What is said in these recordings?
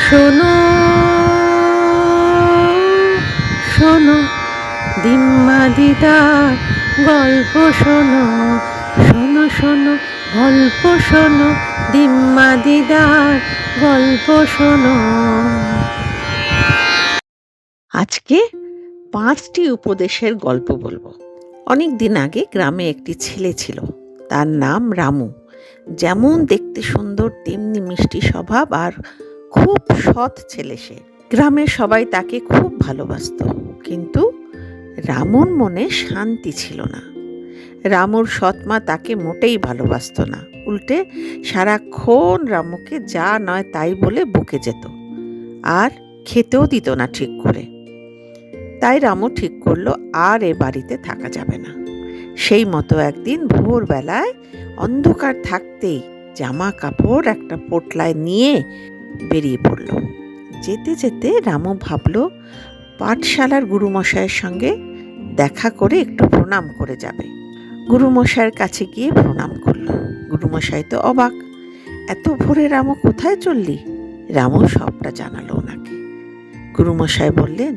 শোনো শোনো দিম্মা দিদার গল্প শোনো, শোনো শোনো গল্প শোনো, দিম্মা দিদার গল্প শোনো। আজকে 5টি উপদেশের গল্প বলবো। অনেক দিন আগে গ্রামে একটি ছেলে ছিল, তার নাম রামু। যেমন দেখতে সুন্দর তেমনি মিষ্টি স্বভাব আর খুব সৎ ছেলে সে। গ্রামের সবাই তাকে খুব ভালোবাসত, কিন্তু রামুর মনে শান্তি ছিল না। রামুর সৎমা তাকে মোটেই ভালোবাসত না, উল্টে সারাক্ষণ রামুকে যা নয় তাই বলে বকে যেত, আর খেতেও দিত না ঠিক করে। তাই রামু ঠিক করলো আর এ বাড়িতে থাকা যাবে না। সেই মতো একদিন ভোরবেলায় অন্ধকার থাকতেই জামা কাপড় একটা পোটলায় নিয়ে বেরিয়ে পড়ল। যেতে যেতে রামু ভাবল পাঠশালার গুরুমশাইয়ের সঙ্গে দেখা করে একটু প্রণাম করে যাবে। গুরুমশাইয়ের কাছে গিয়ে প্রণাম করল। গুরুমশাই তো অবাক, এত ভোরে রামু কোথায় চললি? রামু সবটা জানালো ওনাকে। গুরুমশাই বললেন,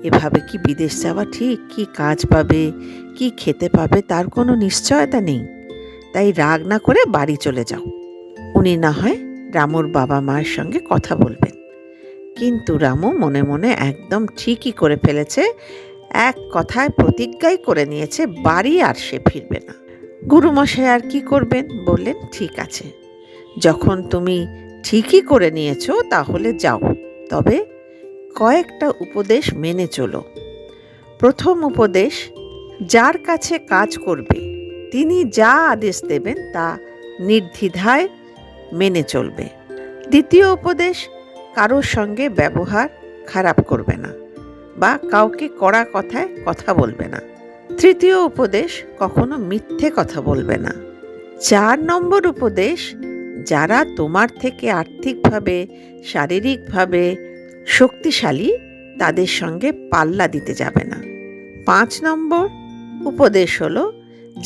এভাবে কি বিদেশ যাওয়া ঠিক? কি কাজ পাবে, কি খেতে পাবে তার কোনো নিশ্চয়তা নেই। তাই রাগ না করে বাড়ি চলে যাও। উনি না হয় রামুর বাবা মায়ের সঙ্গে কথা বলবেন। কিন্তু রামু মনে মনে একদম ঠিকই করে ফেলেছে, এক কথায় প্রতিজ্ঞাই করে নিয়েছে বাড়ি আর সে ফিরবে না। গুরুমশাই আর কি করবেন, বললেন ঠিক আছে, যখন তুমি ঠিকই করে নিয়েছো তাহলে যাও, তবে কয়েকটা উপদেশ মেনে চলো। প্রথম উপদেশ, যার কাছে কাজ করবে তিনি যা আদেশ দেবেন তা নির্দ্বিধায় মেনে চলবে। দ্বিতীয় উপদেশ, কারোর সঙ্গে ব্যবহার খারাপ করবে না বা কাউকে কড়া কথায় কথা বলবে না। তৃতীয় উপদেশ, কখনো মিথ্যে কথা বলবে না। 4 নম্বর উপদেশ, যারা তোমার থেকে আর্থিকভাবে শারীরিকভাবে শক্তিশালী তাদের সঙ্গে পাল্লা দিতে যাবে না। 5 নম্বর উপদেশ হলো,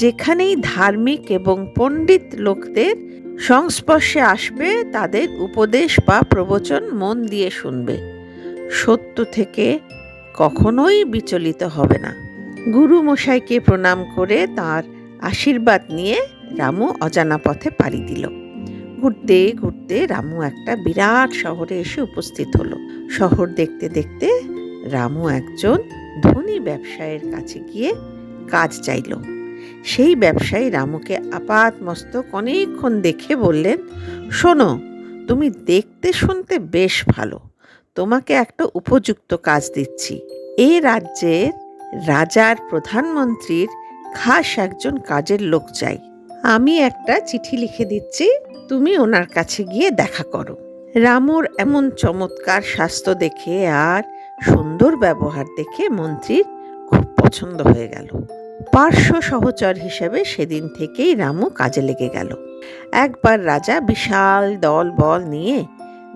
যেখানেই ধার্মিক এবং পণ্ডিত লোকদের সংস্পর্শে আসবে তাদের উপদেশ বা প্রবচন মন দিয়ে শুনবে, সত্য থেকে কখনোই বিচলিত হবে না। গুরু মশাইকে প্রণাম করে তার আশীর্বাদ নিয়ে রামু অজানা পথে পাড়ি দিল। ঘুরতে ঘুরতে রামু একটা বিরাট শহরে এসে উপস্থিত হলো। শহর দেখতে দেখতে রামু একজন ধনী ব্যবসায়ীর কাছে গিয়ে কাজ চাইল। সেই ব্যবসায়ী রামুকে আপাত মস্তক অনেকক্ষণ দেখে বললেন, শোনো, তুমি দেখতে শুনতে বেশ ভালো, তোমাকে একটা উপযুক্ত কাজ দিচ্ছি। এই রাজ্যের রাজার প্রধানমন্ত্রীর খাস একজন কাজের লোক চাই। আমি একটা চিঠি লিখে দিচ্ছি, তুমি ওনার কাছে গিয়ে দেখা করো। রামুর এমন চমৎকার স্বাস্থ্য দেখে আর সুন্দর ব্যবহার দেখে মন্ত্রীর খুব পছন্দ হয়ে গেল। পার্শ্ব সহচর হিসেবে সেদিন থেকেই রামু কাজে লেগে গেল। একবার রাজা বিশাল দলবল নিয়ে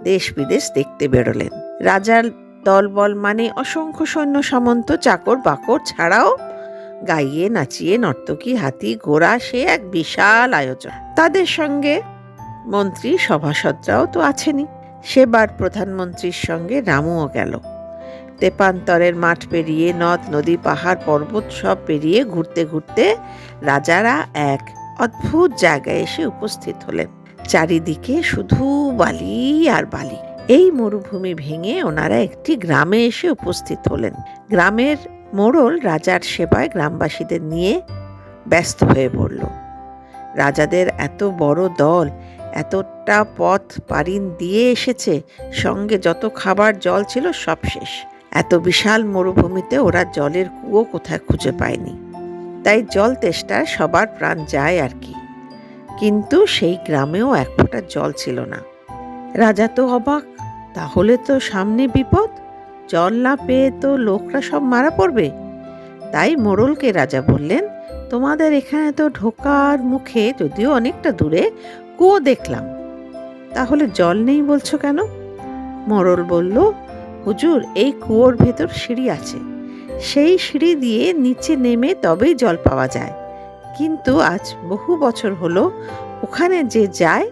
দেশ বিদেশ দেখতে বেরোলেন। রাজার দলবল মানে অসংখ্য সৈন্য সামন্ত চাকর বাকর ছাড়াও গাইয়ে নাচিয়ে নর্তকী হাতি ঘোড়া, সে এক বিশাল আয়োজন। তাদের সঙ্গে মন্ত্রী সভাসদরাও তো আছেনই। সেবার প্রধানমন্ত্রীর সঙ্গে রামুও গেল। তেপান্তরের মাঠ পেরিয়ে নদ নদী পাহাড় পর্বত সব পেরিয়ে ঘুরতে ঘুরতে রাজারা এক অদ্ভুত জায়গায় এসে উপস্থিত হলেন। চারিদিকে শুধু বালি আর বালি। এই মরুভূমি ভেঙে ওনারা একটি গ্রামে এসে উপস্থিত হলেন। গ্রামের মোড়ল রাজার সেবায় গ্রামবাসীদের নিয়ে ব্যস্ত হয়ে পড়ল। রাজাদের এত বড় দল এতটা পথ পাড়ি দিয়ে এসেছে, সঙ্গে যত খাবার জল ছিল সব শেষ। এত বিশাল মরুভূমিতে ওরা জলের কুয়ো কোথায় খুঁজে পায়নি। তাই জল তেষ্টায় সবার প্রাণ যায় আর কি। কিন্তু সেই গ্রামেও এক ফোঁটা জল ছিল না। রাজা তো অবাক, তাহলে তো সামনে বিপদ, জল না পেয়ে তো লোকরা সব মারা পড়বে। তাই মোড়লকে রাজা বললেন, তোমাদের এখানে তো ঢোকার মুখে যদিও অনেকটা দূরে কুয়ো দেখলাম, তাহলে জল নেই বলছো কেন? মোড়ল বলল, হুজুর, এই কুয়োর ভেতর সিঁড়ি আছে, সেই সিঁড়ি দিয়ে নিচে নেমে তবেই জল পাওয়া যায়। কিন্তু আজ বহু বছর হলো ওখানে যে যায়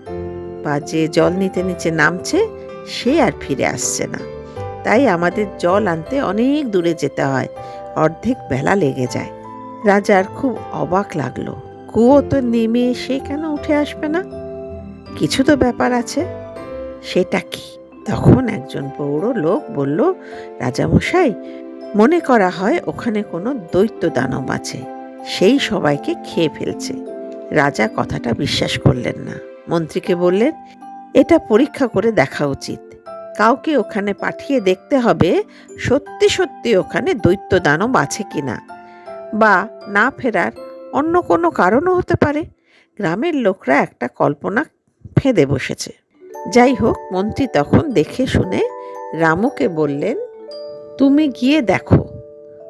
বা যে জল নিতে নিচে নামছে সে আর ফিরে আসছে না। তাই আমাদের জল আনতে অনেক দূরে যেতে হয়, অর্ধেক বেলা লেগে যায়। রাজার খুব অবাক লাগলো, কুয়ো তো নেমে সে কেন উঠে আসবে না? কিছু তো ব্যাপার আছে, সেটা কি? তখন একজন প্রৌঢ় লোক বলল, রাজামশাই, মনে করা হয় ওখানে কোনো দৈত্য দানব আছে, সেই সবাইকে খেয়ে ফেলছে। রাজা কথাটা বিশ্বাস করলেন না, মন্ত্রীকে বললেন, এটা পরীক্ষা করে দেখা উচিত। কাউকে ওখানে পাঠিয়ে দেখতে হবে সত্যি সত্যি ওখানে দৈত্য দানব আছে কিনা, বা না ফেরার অন্য কোনো কারণও হতে পারে। গ্রামের লোকরা একটা কল্পনা ফেঁদে বসেছে। যাই হোক, মন্ত্রী তখন দেখে শুনে রামুকে বললেন, তুমি গিয়ে দেখো,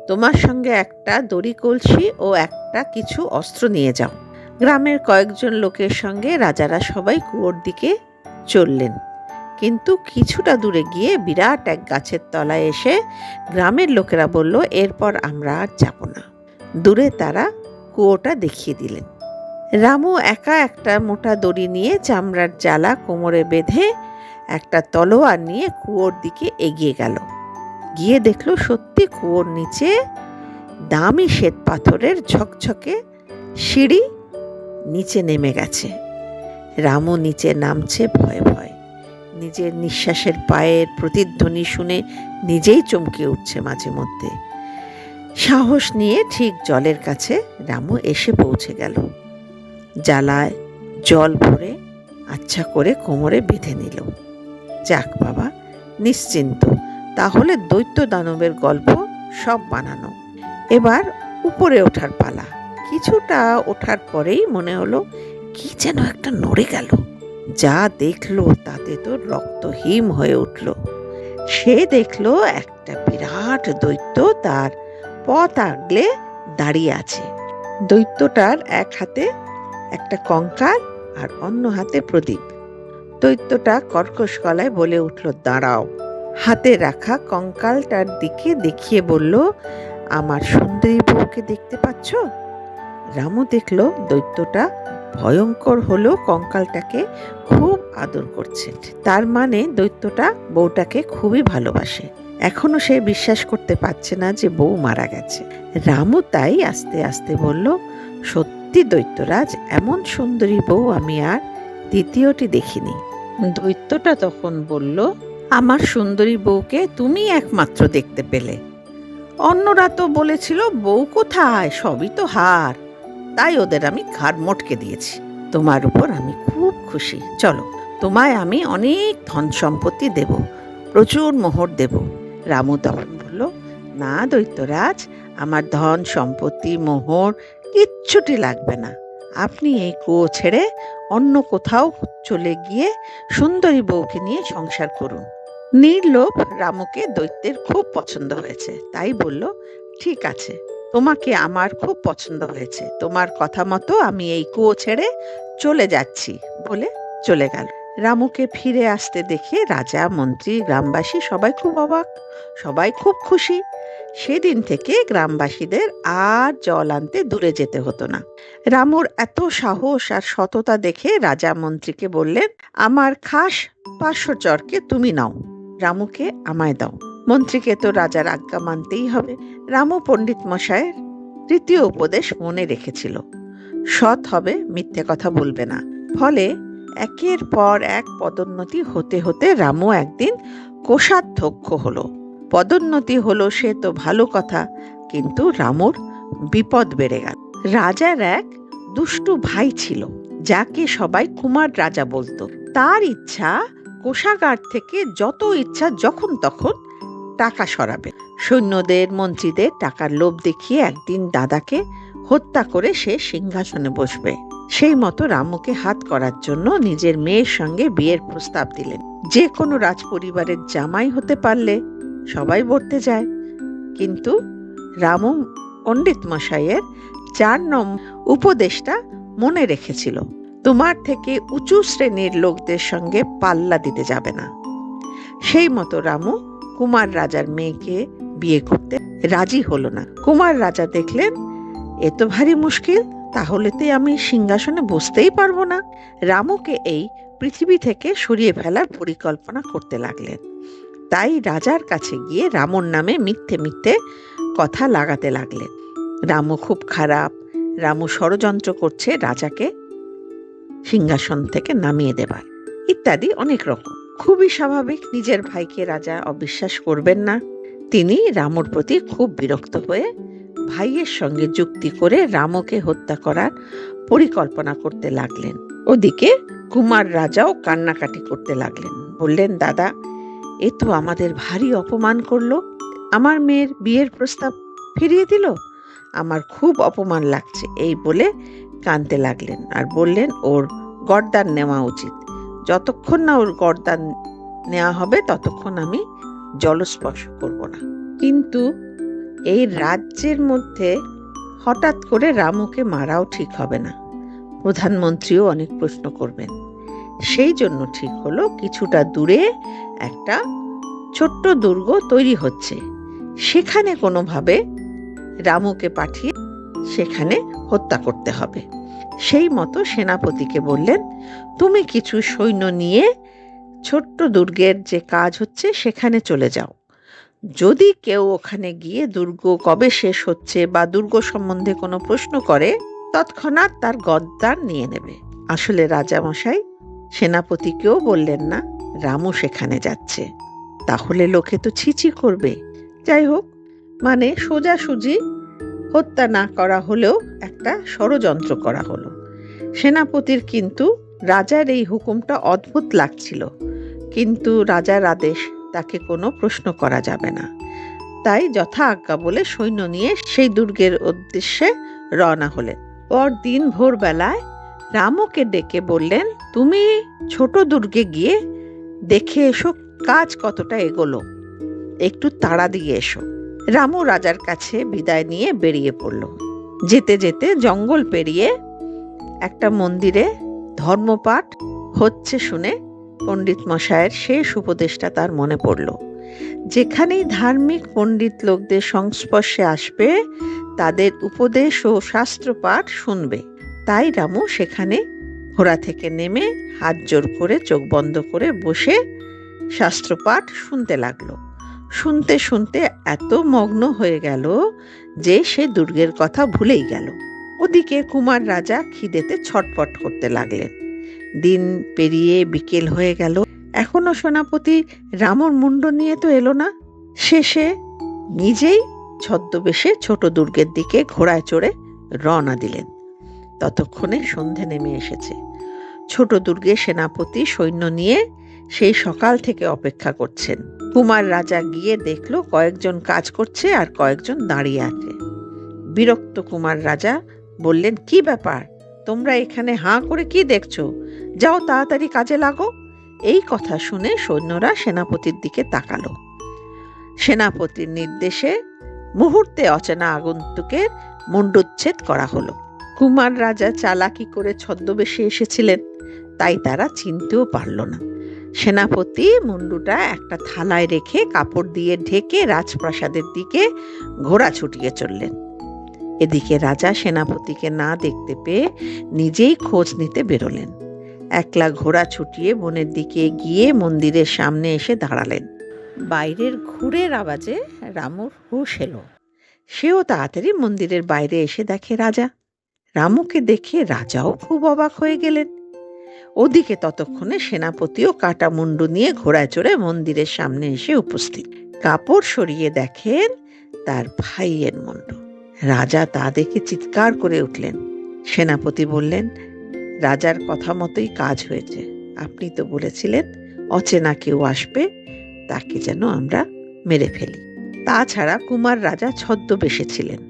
তোমার সঙ্গে একটা দড়ি কলসি ও একটা কিছু অস্ত্র নিয়ে যাও। গ্রামের কয়েকজন লোকের সঙ্গে রাজারা সবাই কুয়োর দিকে চললেন। কিন্তু কিছুটা দূরে গিয়ে বিরাট এক গাছের তলায় এসে গ্রামের লোকেরা বলল, এরপর আমরা আর যাব না। দূরে তারা কুয়োটা দেখিয়ে দিলেন। রামু একা একটা মোটা দড়ি নিয়ে চামড়ার জ্বালা কোমরে বেঁধে একটা তলোয়ার নিয়ে কুয়োর দিকে এগিয়ে গেল। গিয়ে দেখলো সত্যি কুয়োর নিচে দামি শ্বেত পাথরের ঝকঝকে সিঁড়ি নিচে নেমে গেছে। রামু নিচে নামছে ভয়ে ভয়ে। নিজের নিঃশ্বাসের পায়ের প্রতিধ্বনি শুনে নিজেই চমকে উঠছে মাঝে মধ্যে। সাহস নিয়ে ঠিক জলের কাছে রামু এসে পৌঁছে গেল। জ্বালায় জল ভরে আচ্ছা করে কোমরে বেঁধে নিল। যাক বাবা, নিশ্চিন্ত, তাহলে দৈত্য দানবের গল্প সব বানানো। এবার উপরে ওঠার পালা। কিছুটা ওঠার পরেই মনে হলো কি যেন একটা নড়ে গেল। যা দেখলো তাতে তো রক্ত হিম হয়ে উঠল। সে দেখলো একটা বিরাট দৈত্য তার পথ আগলে দাঁড়িয়ে আছে। দৈত্যটার এক হাতে একটা কঙ্কাল আর অন্য হাতে প্রদীপ। দৈত্যটা কর্কশ গলায় বলে উঠল, দাঁড়াও। হাতে রাখা কঙ্কালটার দিকে দেখিয়ে বলল, আমার সুন্দরী বউকে দেখতে পাচ্ছ? রামু দেখল দৈত্যটা ভয়ঙ্কর হলেও কঙ্কালটাকে খুব আদর করছে। তার মানে দৈত্যটা বউটাকে খুবই ভালোবাসে। এখনো সে বিশ্বাস করতে পারছে না যে বউ মারা গেছে। রামু তাই আস্তে আস্তে বলল, সত্যি দৈত্যরাজ, এমন সুন্দরী বউ আমি আর দ্বিতীয়টি দেখিনি। দৈত্যটা তখন বলল, আমার সুন্দরী বউকে তুমি একমাত্র দেখতে পেলে। অন্যরা তো বলেছিল বউ কোথায়, সবই তো হার, তাই ওদের আমি ঘাড় মটকে দিয়েছি। তোমার উপর আমি খুব খুশি। চলো, তোমায় আমি অনেক ধন সম্পত্তি দেব, প্রচুর মোহর দেব। রামু তখন বলল, না দৈত্যরাজ, আমার ধন সম্পত্তি মোহর কিচ্ছুটি লাগবে না। আপনি এই কুয়ো ছেড়ে অন্য কোথাও চলে গিয়ে সুন্দরী বউকে নিয়ে সংসার করুন। নির্লোভ রামুকে দৈত্যের খুব পছন্দ হয়েছে, তাই বলল, ঠিক আছে, তোমাকে আমার খুব পছন্দ হয়েছে, তোমার কথা মতো আমি এই কুয়ো ছেড়ে চলে যাচ্ছি বলে চলে গেল। রামুকে ফিরে আসতে দেখে রাজা, মন্ত্রী, গ্রামবাসী সবাই খুব অবাক, সবাই খুব খুশি। সেদিন থেকে গ্রামবাসীদের আর জল আনতে দূরে যেতে হতো না। রামুর এত সাহস আর সততা দেখে রাজা মন্ত্রীকে বললেন, আমার খাস 500 চরকে তুমি নাও, রামুকে আমায় দাও। মন্ত্রীকে তো রাজার আজ্ঞা মানতেই হবে। রামু পণ্ডিত মশাইয়ের তৃতীয় উপদেশ মনে রেখেছিল, সৎ হবে, মিথ্যে কথা বলবে না। ফলে একের পর এক পদোন্নতি হতে হতে রামু একদিন কোষাধ্যক্ষ হলো। পদোন্নতি হলো সে তো ভালো কথা, কিন্তু রামুর বিপদ বেড়ে গেল। রাজার এক দুষ্টু ভাই ছিল, যাকে সবাই কুমার রাজা বলতো। তার ইচ্ছা কোষাগার থেকে যত ইচ্ছা যখন তখন টাকা সরাবে। সৈন্যদের, মন্ত্রীদের টাকার লোভ দেখিয়ে একদিন দাদাকে হত্যা করে সে সিংহাসনে বসবে। সেই মতো রামুকে হাত করার জন্য নিজের মেয়ের সঙ্গে বিয়ের প্রস্তাব দিলেন। যে কোনো রাজপরিবারের জামাই হতে পারলে সবাই বর্তে যায়, কিন্তু রামু পণ্ডিত মশাইয়ের 4 নম্বর উপদেশটা মনে রেখেছিল, তোমার থেকে উঁচু শ্রেণীর লোকদের সঙ্গে পাল্লা দিতে যাবে না। সেই মতো রামু কুমার রাজার মেয়েকে বিয়ে করতে রাজি হলো না। কুমার রাজা দেখলেন এ তো ভারী মুশকিল, তাহলে তো আমি সিংহাসনে বসতেই পারবো না। রামুকে এই পৃথিবী থেকে সরিয়ে ফেলার পরিকল্পনা করতে লাগলেন। তাই রাজার কাছে গিয়ে রামুর নামে মিথ্যে মিথ্যে কথা লাগাতে লাগলেন। রামু খুব খারাপ, রামু ষড়যন্ত্র করছে রাজাকে সিংহাসন থেকে নামিয়ে দেবার, ইত্যাদি অনেক রকম। খুবই স্বাভাবিক, নিজের ভাইকে রাজা অবিশ্বাস করবেন না। তিনি রামুর প্রতি খুব বিরক্ত হয়ে ভাইয়ের সঙ্গে যুক্তি করে রামুকে হত্যা করার পরিকল্পনা করতে লাগলেন। ওদিকে কুমার রাজাও কান্নাকাটি করতে লাগলেন। বললেন, দাদা, এ তো আমাদের ভারী অপমান করলো, আমার মেয়ের বিয়ের প্রস্তাব ফিরিয়ে দিল, আমার খুব অপমান লাগছে। এই বলে কাঁদতে লাগলেন আর বললেন, ওর গর্দান নেওয়া উচিত, যতক্ষণ না ওর গর্দান নেওয়া হবে ততক্ষণ আমি জলস্পর্শ করব না। কিন্তু এই রাজ্যের মধ্যে হঠাৎ করে রামুকে মারাও ঠিক হবে না, প্রধানমন্ত্রীও অনেক প্রশ্ন করবেন। সেই জন্য ঠিক হলো কিছুটা দূরে একটা ছোট্ট দুর্গ তৈরি হচ্ছে, সেখানে কোনোভাবে রামুকে পাঠিয়ে সেখানে হত্যা করতে হবে। সেই মতো সেনাপতিকে বললেন, তুমি কিছু সৈন্য নিয়ে ছোট্ট দুর্গের যে কাজ হচ্ছে সেখানে চলে যাও। যদি কেউ ওখানে গিয়ে দুর্গ কবে শেষ হচ্ছে বা দুর্গ সম্বন্ধে কোনো প্রশ্ন করে, তৎক্ষণাৎ তার গর্দান নিয়ে নেবে। আসলে রাজামশাই সেনাপতিকেও বললেন না রামু সেখানে যাচ্ছে, তাহলে লোকে তো ছিছি করবে। যাই হোক, মানে সোজাসুজি হত্যা না করা হলেও একটা ষড়যন্ত্র করা হলো। সেনাপতির কিন্তু রাজার এই হুকুমটা অদ্ভুত লাগছিল, কিন্তু রাজার আদেশ, তাকে কোনো প্রশ্ন করা যাবে না। তাই যথা আজ্ঞা বলে সৈন্য নিয়ে সেই দুর্গের উদ্দেশ্যে রওনা হলেন। পরদিন ভোরবেলায় রামুকে ডেকে বললেন, তুমি ছোট দুর্গে গিয়ে দেখে এসো কাজ কতটা এগোলো, একটু তাড়া দিয়ে এসো। রামু রাজার কাছে বিদায় নিয়ে বেরিয়ে পড়ল। যেতে যেতে জঙ্গল পেরিয়ে একটা মন্দিরে ধর্মপাঠ হচ্ছে শুনে পণ্ডিত মশায়ের শেষ উপদেশটা তার মনে পড়ল। যেখানেই ধার্মিক পণ্ডিত লোকদের সংস্পর্শে আসবে, তাদের উপদেশ ও শাস্ত্রপাঠ শুনবে। তাই রামু সেখানে ঘোড়া থেকে নেমে হাত জোর করে চোখ বন্ধ করে বসে শাস্ত্রপাঠ শুনতে লাগলো। শুনতে শুনতে এত মগ্ন হয়ে গেল যে সে দুর্গের কথা ভুলেই গেল। ওদিকে কুমার রাজা খিদেতে ছটফট করতে লাগলেন। দিন পেরিয়ে বিকেল হয়ে গেল, এখনো সেনাপতি রামুর মুন্ড নিয়ে তো এলো না। শেষে নিজেই ছদ্মবেশে ছোট দুর্গের দিকে ঘোড়ায় চড়ে রওনা দিলেন। ততক্ষণে সন্ধে নেমে এসেছে। ছোট দুর্গে সেনাপতি সৈন্য নিয়ে সেই সকাল থেকে অপেক্ষা করছেন। কুমার রাজা গিয়ে দেখলো কয়েকজন কাজ করছে আর কয়েকজন দাঁড়িয়ে আছে। বিরক্ত কুমার রাজা বললেন, কি ব্যাপার, তোমরা এখানে হাঁ করে কি দেখছো? যাও তাড়াতাড়ি কাজে লাগো। এই কথা শুনে সৈন্যরা সেনাপতির দিকে তাকালো। সেনাপতির নির্দেশে মুহূর্তে অচেনা আগন্তুকের মুণ্ডুচ্ছেদ করা হলো। কুমার রাজা চালাকি করে ছদ্মবেশে এসেছিলেন, তাই তারা চিনতেও পারল না। সেনাপতি মুন্ডুটা একটা থালায় রেখে কাপড় দিয়ে ঢেকে রাজপ্রাসাদের দিকে ঘোড়া ছুটিয়ে চললেন। এদিকে রাজা সেনাপতিকে না দেখতে পেয়ে নিজেই খোঁজ নিতে বেরোলেন। একলা ঘোড়া ছুটিয়ে বনের দিকে গিয়ে মন্দিরের সামনে এসে দাঁড়ালেন। বাইরের ঘুরের আওয়াজে রামুর হুঁশ এলো। সেও তাড়াতাড়ি মন্দিরের বাইরে এসে দেখে রাজা। রামুকে দেখে রাজাও খুব অবাক হয়ে গেলেন। ওদিকে ততক্ষণে সেনাপতিও কাটা মুন্ডু নিয়ে ঘোড়ায় চড়ে মন্দিরের সামনে এসে উপস্থিত। কাপড় সরিয়ে দেখেন তার ভাইয়ের মুন্ডু। রাজা তা দেখে চিৎকার করে উঠলেন। সেনাপতি বললেন, রাজার কথা মতোই কাজ হয়েছে। আপনি তো বলেছিলেন অচেনা কেউ আসবে, তাকে যেন আমরা মেরে ফেলি। তাছাড়া কুমার রাজা ছদ্মবেশে ছিলেন,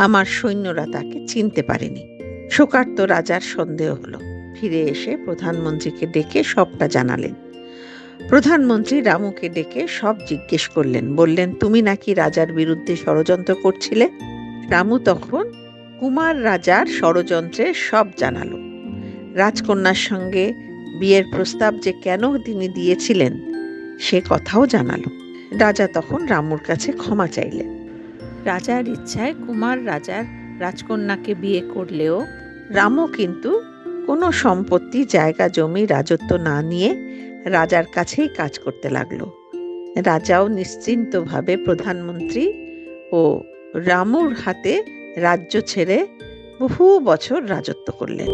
আমার সৈন্যরা তাকে চিনতে পারেনি। শোকার্ত রাজার সন্দেহ হলো। ফিরে এসে প্রধানমন্ত্রীকে ডেকে সবটা জানালেন। প্রধানমন্ত্রী রামুকে ডেকে সব জিজ্ঞেস করলেন। বললেন, তুমি নাকি রাজার বিরুদ্ধে ষড়যন্ত্র করছিলে? রামু তখন কুমার রাজার ষড়যন্ত্রের সব জানালো। রাজকন্যার সঙ্গে বিয়ের প্রস্তাব যে কেন তিনি দিয়েছিলেন সে কথাও জানালো। রাজা তখন রামুর কাছে ক্ষমা চাইলেন। রাজার ইচ্ছায় কুমার রাজার রাজকন্যাকে বিয়ে করলেও রামু কিন্তু কোনো সম্পত্তি, জায়গা, জমি, রাজত্ব না নিয়ে রাজার কাছেই কাজ করতে লাগলো। রাজাও নিশ্চিন্তভাবে প্রধানমন্ত্রী ও রামুর হাতে রাজ্য ছেড়ে বহু বছর রাজত্ব করলেন।